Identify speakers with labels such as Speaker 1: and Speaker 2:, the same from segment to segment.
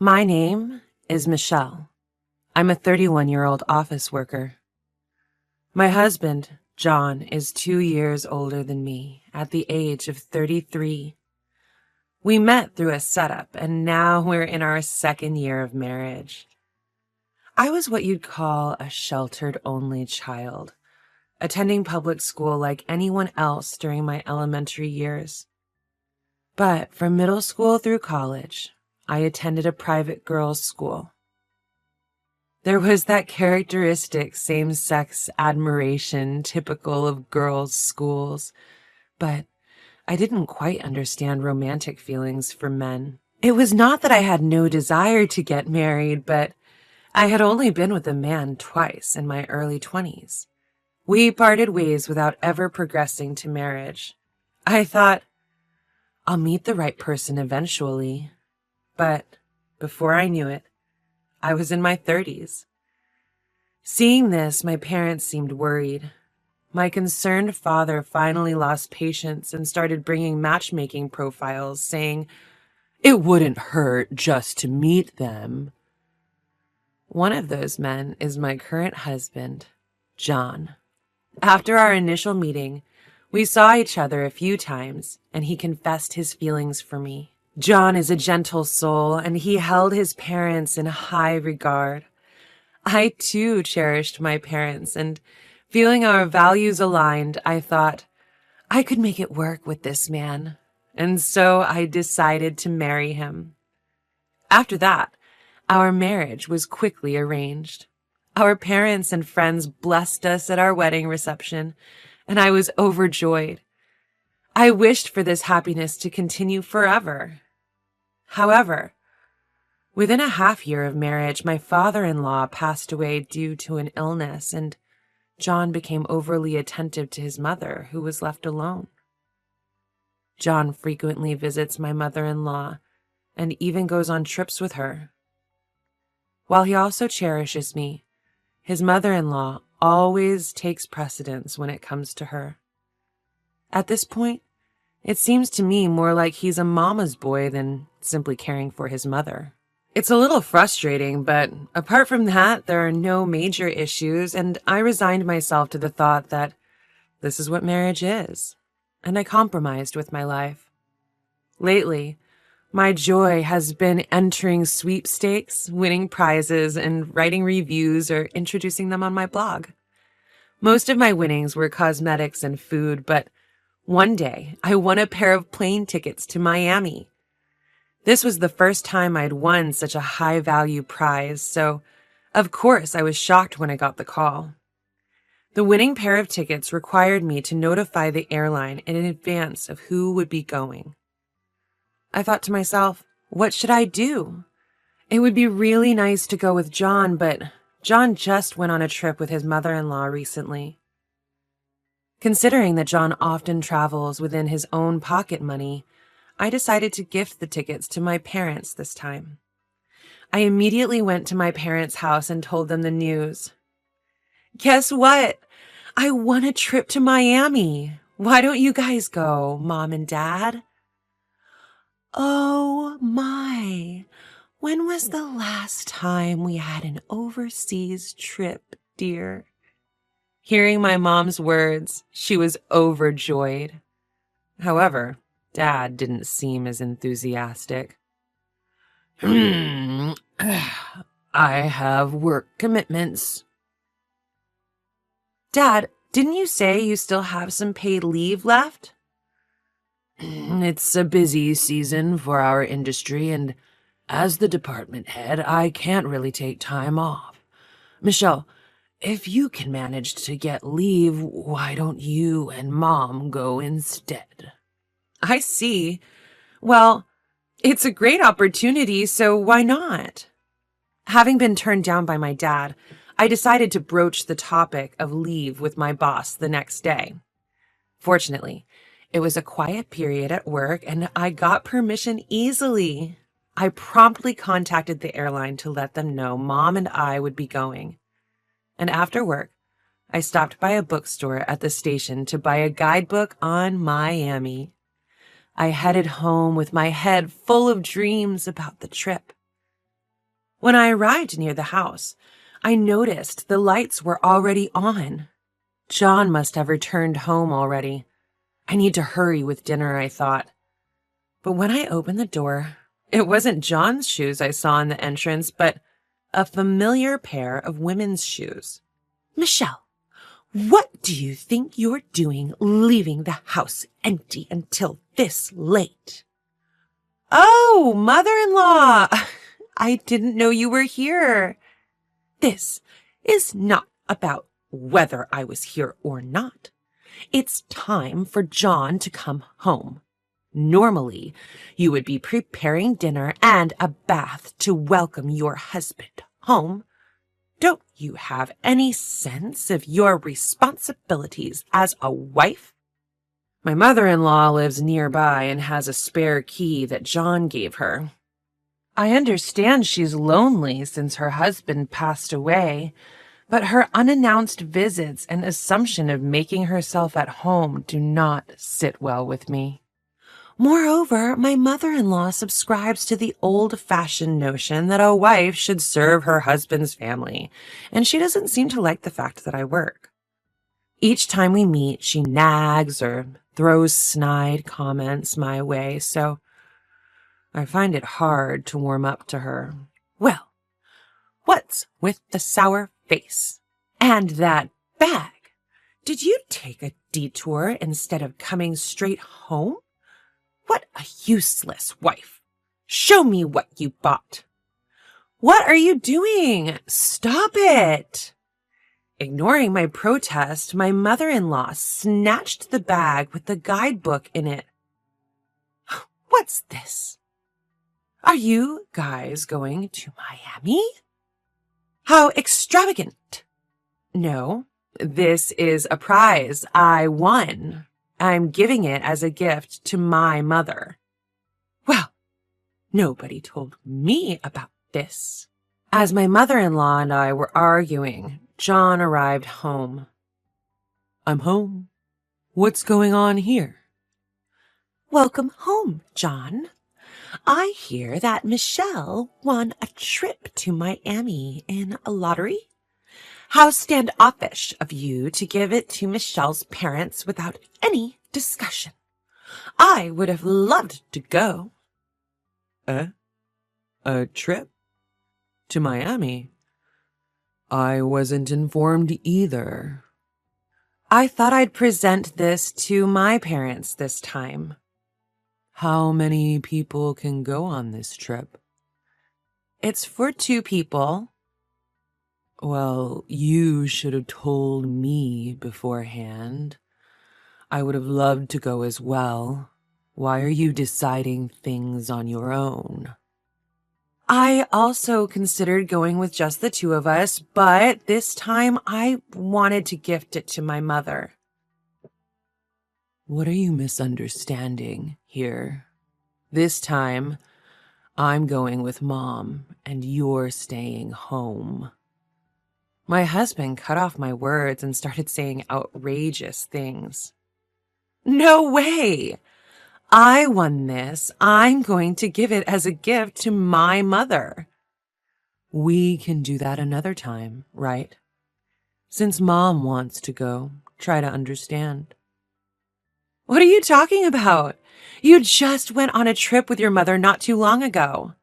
Speaker 1: My name is Michelle. I'm a 31-year-old office worker. My husband, John, is 2 years older than me at the age of 33. We met through a setup, and now we're in our second year of marriage. I was what you'd call a sheltered only child, attending public school like anyone else during my elementary years. But from middle school through college, I attended a private girls' school. There was that characteristic same-sex admiration typical of girls' schools, but I didn't quite understand romantic feelings for men. It was not that I had no desire to get married, but I had only been with a man twice in my early 20s. We parted ways without ever progressing to marriage. I thought, I'll meet the right person eventually. But before I knew it, I was in my 30s. Seeing this, my parents seemed worried. My concerned father finally lost patience and started bringing matchmaking profiles, saying, "It wouldn't hurt just to meet them." One of those men is my current husband, John. After our initial meeting, we saw each other a few times, and he confessed his feelings for me. John is a gentle soul, and he held his parents in high regard. I, too, cherished my parents, and feeling our values aligned, I thought, I could make it work with this man, and so I decided to marry him. After that, our marriage was quickly arranged. Our parents and friends blessed us at our wedding reception, and I was overjoyed. I wished for this happiness to continue forever. However, within a half year of marriage, my father-in-law passed away due to an illness, and John became overly attentive to his mother, who was left alone. John frequently visits my mother-in-law and even goes on trips with her. While he also cherishes me, his mother-in-law always takes precedence when it comes to her. At this point, it seems to me more like he's a mama's boy than simply caring for his mother. It's a little frustrating, but apart from that, there are no major issues, and I resigned myself to the thought that this is what marriage is, and I compromised with my life. Lately, my joy has been entering sweepstakes, winning prizes, and writing reviews or introducing them on my blog. Most of my winnings were cosmetics and food, but one day I won a pair of plane tickets to Miami. This was the first time I'd won such a high-value prize, so of course I was shocked when I got the call. The winning pair of tickets required me to notify the airline in advance of who would be going. I thought to myself, what should I do? It would be really nice to go with John, but John just went on a trip with his mother-in-law recently. Considering that John often travels within his own pocket money, I decided to gift the tickets to my parents this time. I immediately went to my parents' house and told them the news. Guess what? I won a trip to Miami. Why don't you guys go, Mom and Dad? Oh my, when was the last time we had an overseas trip, dear? Hearing my mom's words, she was overjoyed. However, Dad didn't seem as enthusiastic. I have work commitments. Dad, didn't you say you still have some paid leave left? It's a busy season for our industry, and as the department head, I can't really take time off. Michelle, if you can manage to get leave, why don't you and Mom go instead? I see. Well, it's a great opportunity, so why not? Having been turned down by my dad, I decided to broach the topic of leave with my boss the next day. Fortunately, it was a quiet period at work, and I got permission easily. I promptly contacted the airline to let them know Mom and I would be going. And after work, I stopped by a bookstore at the station to buy a guidebook on Miami. I headed home with my head full of dreams about the trip. When I arrived near the house, I noticed the lights were already on. John must have returned home already. I need to hurry with dinner, I thought. But when I opened the door, it wasn't John's shoes I saw in the entrance, but a familiar pair of women's shoes. Michelle, what do you think you're doing leaving the house empty until this late? Oh, mother-in-law, I didn't know you were here. This is not about whether I was here or not. It's time for John to come home. Normally, you would be preparing dinner and a bath to welcome your husband home. Don't you have any sense of your responsibilities as a wife? My mother-in-law lives nearby and has a spare key that John gave her. I understand she's lonely since her husband passed away, but her unannounced visits and assumption of making herself at home do not sit well with me. Moreover, my mother-in-law subscribes to the old-fashioned notion that a wife should serve her husband's family, and she doesn't seem to like the fact that I work. Each time we meet, she nags or throws snide comments my way, so I find it hard to warm up to her. Well, what's with the sour face? And that bag? Did you take a detour instead of coming straight home? What a useless wife. Show me what you bought. What are you doing? Stop it. Ignoring my protest, my mother-in-law snatched the bag with the guidebook in it. What's this? Are you guys going to Miami? How extravagant. No, this is a prize I won. I'm giving it as a gift to my mother. Well, nobody told me about this. As my mother-in-law and I were arguing, John arrived home. I'm home. What's going on here? Welcome home, John. I hear that Michelle won a trip to Miami in a lottery. How standoffish of you to give it to Michelle's parents without any discussion. I would have loved to go. A trip? To Miami? I wasn't informed either. I thought I'd present this to my parents this time. How many people can go on this trip? It's for 2 people. Well, you should have told me beforehand. I would have loved to go as well. Why are you deciding things on your own? I also considered going with just the 2 of us, but this time I wanted to gift it to my mother. What are you misunderstanding here? This time, I'm going with Mom, and you're staying home. My husband cut off my words and started saying outrageous things. No way! I won this. I'm going to give it as a gift to my mother. We can do that another time, right? Since Mom wants to go, try to understand. What are you talking about? You just went on a trip with your mother not too long ago.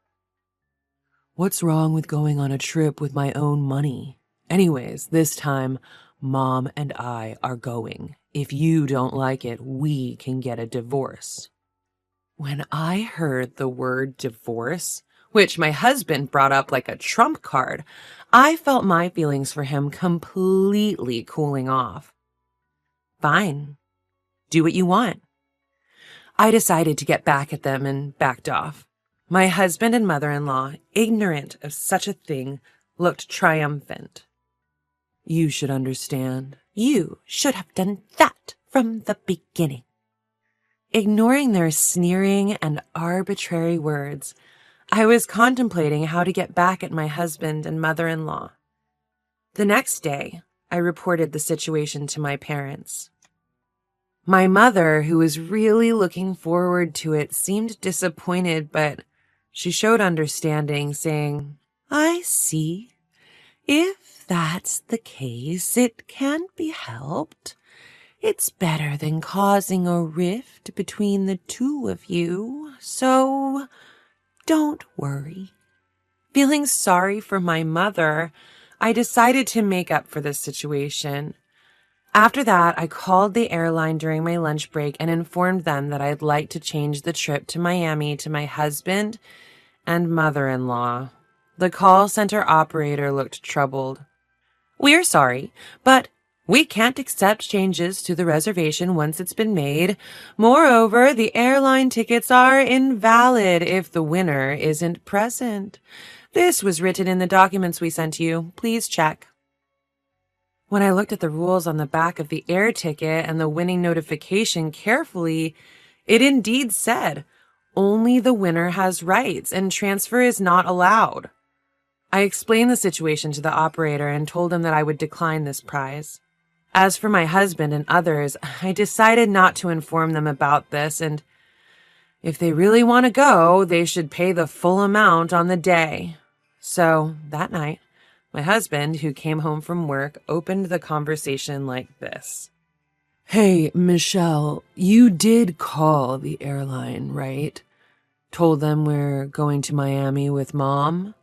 Speaker 1: What's wrong with going on a trip with my own money? Anyways, this time, Mom and I are going. If you don't like it, we can get a divorce. When I heard the word divorce, which my husband brought up like a trump card, I felt my feelings for him completely cooling off. Fine. Do what you want. I decided to get back at them and backed off. My husband and mother-in-law, ignorant of such a thing, looked triumphant. You should understand. You should have done that from the beginning. Ignoring their sneering and arbitrary words, I was contemplating how to get back at my husband and mother-in-law. The next day, I reported the situation to my parents. My mother, who was really looking forward to it, seemed disappointed, but she showed understanding, saying, I see. If that's the case, it can't be helped. It's better than causing a rift between the two of you, so don't worry. Feeling sorry for my mother, I decided to make up for this situation. After that, I called the airline during my lunch break and informed them that I'd like to change the trip to Miami to my husband and mother-in-law. The call center operator looked troubled. We're sorry, but we can't accept changes to the reservation once it's been made. Moreover, the airline tickets are invalid if the winner isn't present. This was written in the documents we sent you. Please check. When I looked at the rules on the back of the air ticket and the winning notification carefully, it indeed said, only the winner has rights and transfer is not allowed. I explained the situation to the operator and told him that I would decline this prize. As for my husband and others, I decided not to inform them about this, and if they really want to go, they should pay the full amount on the day. So, that night, my husband, who came home from work, opened the conversation like this. Hey, Michelle, you did call the airline, right? Told them we're going to Miami with Mom?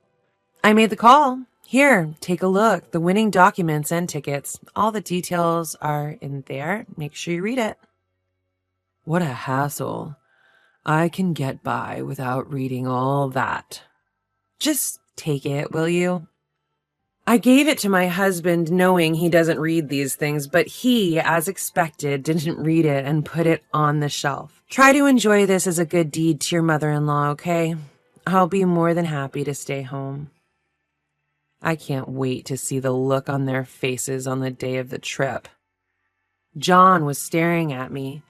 Speaker 1: I made the call. Here, take a look. The winning documents and tickets. All the details are in there. Make sure you read it. What a hassle. I can get by without reading all that. Just take it, will you? I gave it to my husband knowing he doesn't read these things, but he, as expected, didn't read it and put it on the shelf. Try to enjoy this as a good deed to your mother-in-law, okay? I'll be more than happy to stay home. I can't wait to see the look on their faces on the day of the trip. John was staring at me,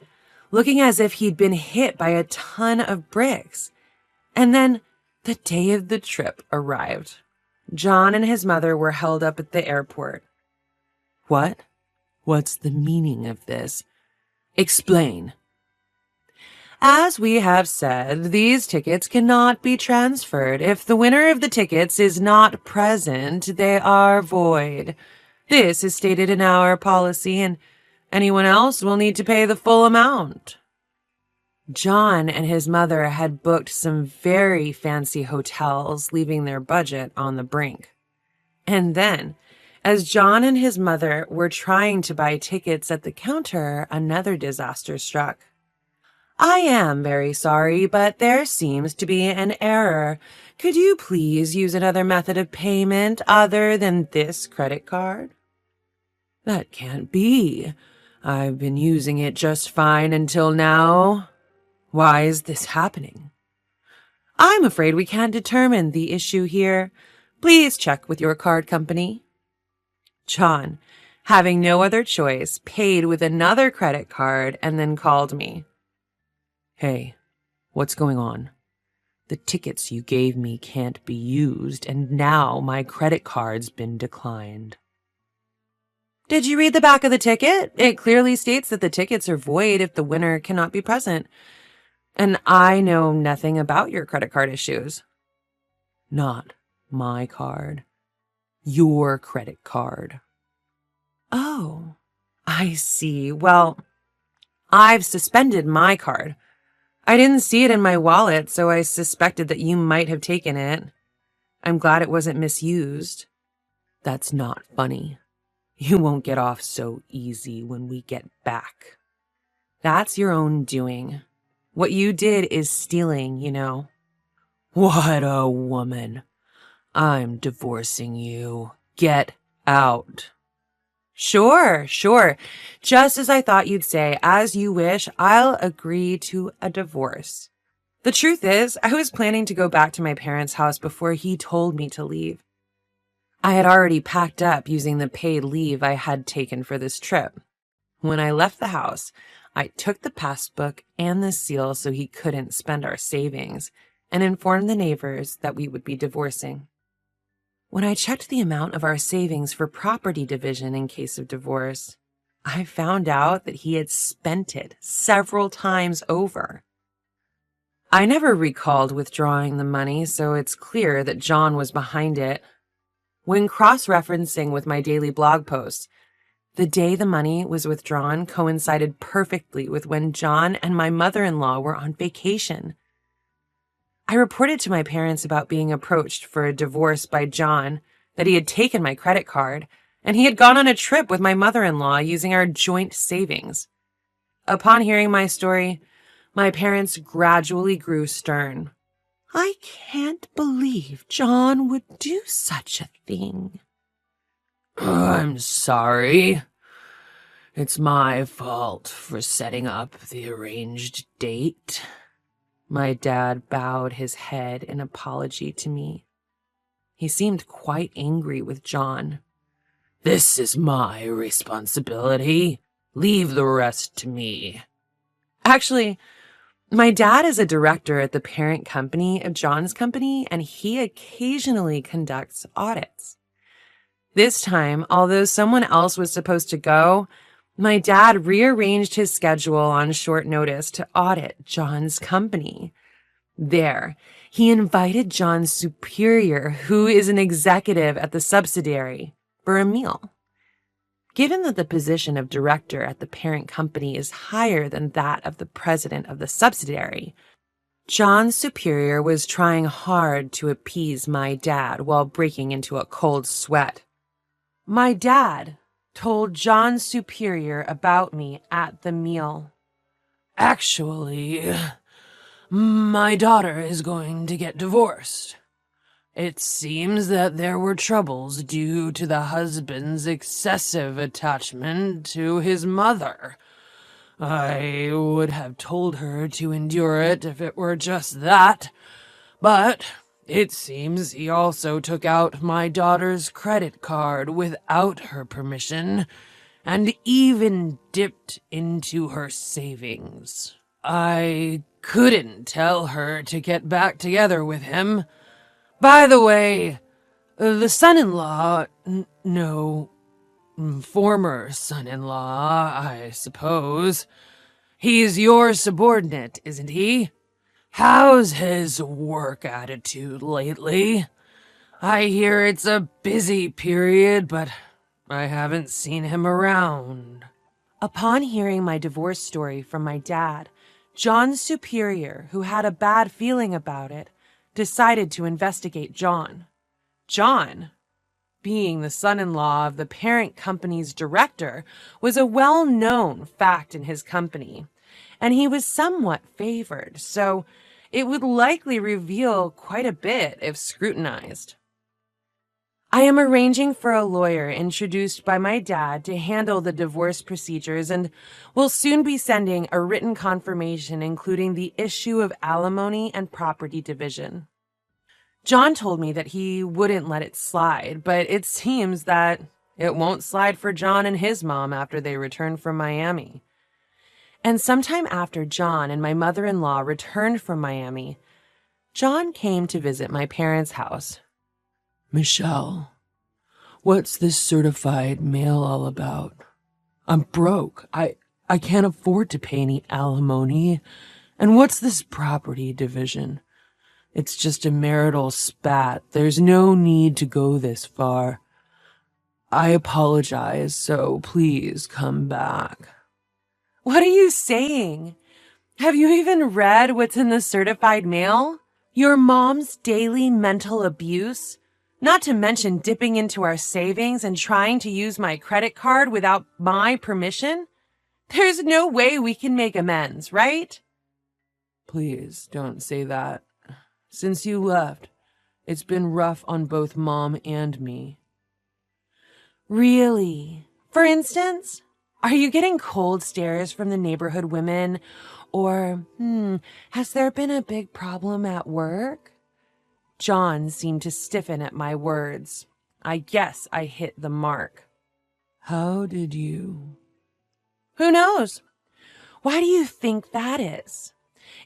Speaker 1: looking as if he'd been hit by a ton of bricks. And then the day of the trip arrived. John and his mother were held up at the airport. What? What's the meaning of this? Explain. As we have said, these tickets cannot be transferred. If the winner of the tickets is not present, they are void. This is stated in our policy, and anyone else will need to pay the full amount. John and his mother had booked some very fancy hotels, leaving their budget on the brink. And then, as John and his mother were trying to buy tickets at the counter, another disaster struck. I am very sorry, but there seems to be an error. Could you please use another method of payment other than this credit card? That can't be. I've been using it just fine until now. Why is this happening? I'm afraid we can't determine the issue here. Please check with your card company. John, having no other choice, paid with another credit card and then called me. Hey, what's going on? The tickets you gave me can't be used, and now my credit card's been declined. Did you read the back of the ticket? It clearly states that the tickets are void if the winner cannot be present. And I know nothing about your credit card issues. Not my card. Your credit card. Oh, I see. Well, I've suspended my card. I didn't see it in my wallet, so I suspected that you might have taken it. I'm glad it wasn't misused. That's not funny. You won't get off so easy when we get back. That's your own doing. What you did is stealing, you know. What a woman. I'm divorcing you. Get out. Sure. Just as I thought you'd say, as you wish, I'll agree to a divorce. The truth is, I was planning to go back to my parents' house before he told me to leave. I had already packed up using the paid leave I had taken for this trip. When I left the house, I took the passbook and the seal so he couldn't spend our savings and informed the neighbors that we would be divorcing. When I checked the amount of our savings for property division in case of divorce, I found out that he had spent it several times over. I never recalled withdrawing the money, so it's clear that John was behind it. When cross-referencing with my daily blog posts, the day the money was withdrawn coincided perfectly with when John and my mother-in-law were on vacation. I reported to my parents about being approached for a divorce by John, that he had taken my credit card, and he had gone on a trip with my mother-in-law using our joint savings. Upon hearing my story, my parents gradually grew stern. I can't believe John would do such a thing.
Speaker 2: I'm sorry. It's my fault for setting up the arranged date.
Speaker 1: My dad bowed his head in apology to me. He seemed quite angry with John.
Speaker 2: This is my responsibility. Leave the rest to me.
Speaker 1: Actually, my dad is a director at the parent company of John's company, and he occasionally conducts audits. This time, although someone else was supposed to go, my dad rearranged his schedule on short notice to audit John's company. There, he invited John's superior, who is an executive at the subsidiary, for a meal. Given that the position of director at the parent company is higher than that of the president of the subsidiary, John's superior was trying hard to appease my dad while breaking into a cold sweat. My dad told John's superior about me at the meal.
Speaker 2: Actually, my daughter is going to get divorced. It seems that there were troubles due to the husband's excessive attachment to his mother. I would have told her to endure it if it were just that, but it seems he also took out my daughter's credit card without her permission, and even dipped into her savings. I couldn't tell her to get back together with him. By the way, the son-in-law, former son-in-law, I suppose. He's your subordinate, isn't he? How's his work attitude lately? I hear it's a busy period, but I haven't seen him around.
Speaker 1: Upon hearing my divorce story from my dad, John's superior, who had a bad feeling about it, decided to investigate John. John, being the son-in-law of the parent company's director, was a well-known fact in his company, and he was somewhat favored, so it would likely reveal quite a bit if scrutinized. I am arranging for a lawyer introduced by my dad to handle the divorce procedures, and will soon be sending a written confirmation including the issue of alimony and property division. John told me that he wouldn't let it slide, but it seems that it won't slide for John and his mom after they return from Miami. And sometime after John and my mother-in-law returned from Miami, John came to visit my parents' house.
Speaker 2: Michelle, what's this certified mail all about? I'm broke. I can't afford to pay any alimony. And what's this property division? It's just a marital spat. There's no need to go this far. I apologize, so please come back.
Speaker 1: What are you saying? Have you even read what's in the certified mail? Your mom's daily mental abuse? Not to mention dipping into our savings and trying to use my credit card without my permission? There's no way we can make amends, right?
Speaker 2: Please don't say that. Since you left, it's been rough on both Mom and me.
Speaker 1: Really? For instance, are you getting cold stares from the neighborhood women? Or, has there been a big problem at work? John seemed to stiffen at my words. I guess I hit the mark.
Speaker 2: How did you?
Speaker 1: Who knows? Why do you think that is?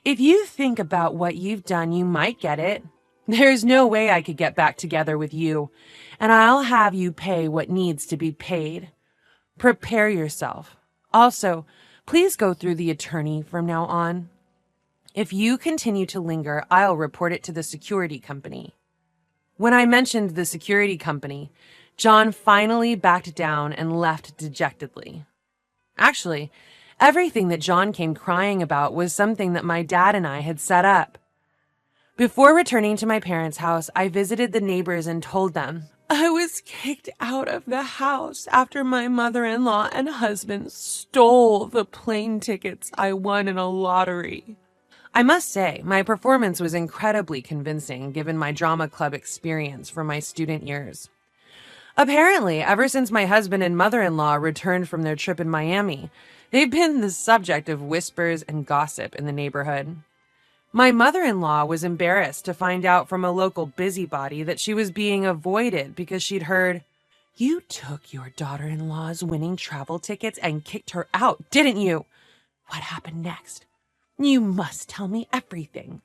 Speaker 1: If you think about what you've done, you might get it. There's no way I could get back together with you, and I'll have you pay what needs to be paid. Prepare yourself. Also, please go through the attorney from now on. If you continue to linger, I'll report it to the security company. When I mentioned the security company, John finally backed down and left dejectedly. Actually, everything that John came crying about was something that my dad and I had set up. Before returning to my parents' house, I visited the neighbors and told them, I was kicked out of the house after my mother-in-law and husband stole the plane tickets I won in a lottery. I must say, my performance was incredibly convincing given my drama club experience from my student years. Apparently, ever since my husband and mother-in-law returned from their trip in Miami, they've been the subject of whispers and gossip in the neighborhood. My mother-in-law was embarrassed to find out from a local busybody that she was being avoided because she'd heard, "You took your daughter-in-law's winning travel tickets and kicked her out, didn't you? What happened next? You must tell me everything."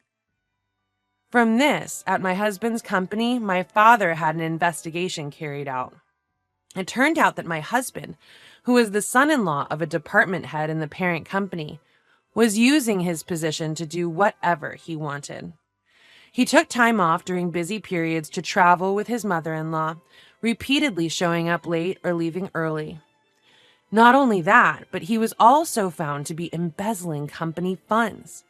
Speaker 1: From this, at my husband's company, my father had an investigation carried out. It turned out that my husband, who was the son-in-law of a department head in the parent company, was using his position to do whatever he wanted. He took time off during busy periods to travel with his mother-in-law, repeatedly showing up late or leaving early. Not only that, but he was also found to be embezzling company funds.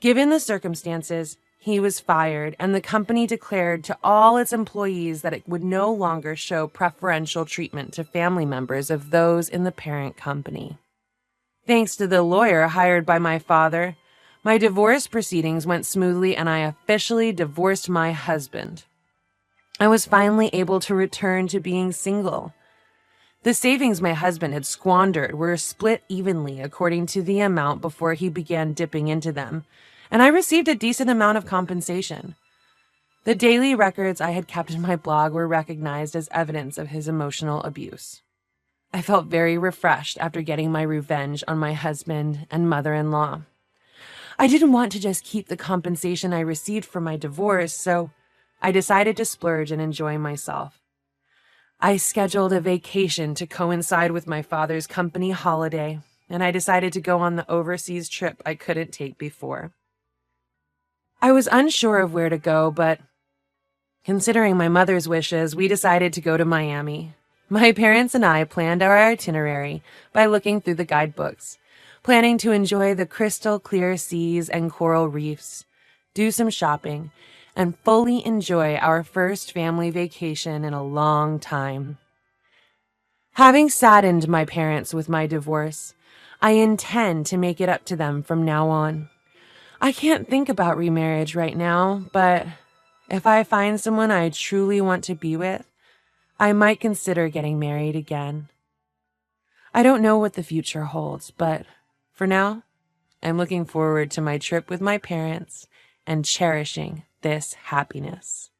Speaker 1: Given the circumstances, he was fired, and the company declared to all its employees that it would no longer show preferential treatment to family members of those in the parent company. Thanks to the lawyer hired by my father, my divorce proceedings went smoothly and I officially divorced my husband. I was finally able to return to being single. The savings my husband had squandered were split evenly according to the amount before he began dipping into them, and I received a decent amount of compensation. The daily records I had kept in my blog were recognized as evidence of his emotional abuse. I felt very refreshed after getting my revenge on my husband and mother-in-law. I didn't want to just keep the compensation I received for my divorce, so I decided to splurge and enjoy myself. I scheduled a vacation to coincide with my father's company holiday, and I decided to go on the overseas trip I couldn't take before. I was unsure of where to go, but considering my mother's wishes, we decided to go to Miami. My parents and I planned our itinerary by looking through the guidebooks, planning to enjoy the crystal clear seas and coral reefs, do some shopping, and fully enjoy our first family vacation in a long time. Having saddened my parents with my divorce, I intend to make it up to them from now on. I can't think about remarriage right now, but if I find someone I truly want to be with, I might consider getting married again. I don't know what the future holds, but for now, I'm looking forward to my trip with my parents and cherishing this happiness.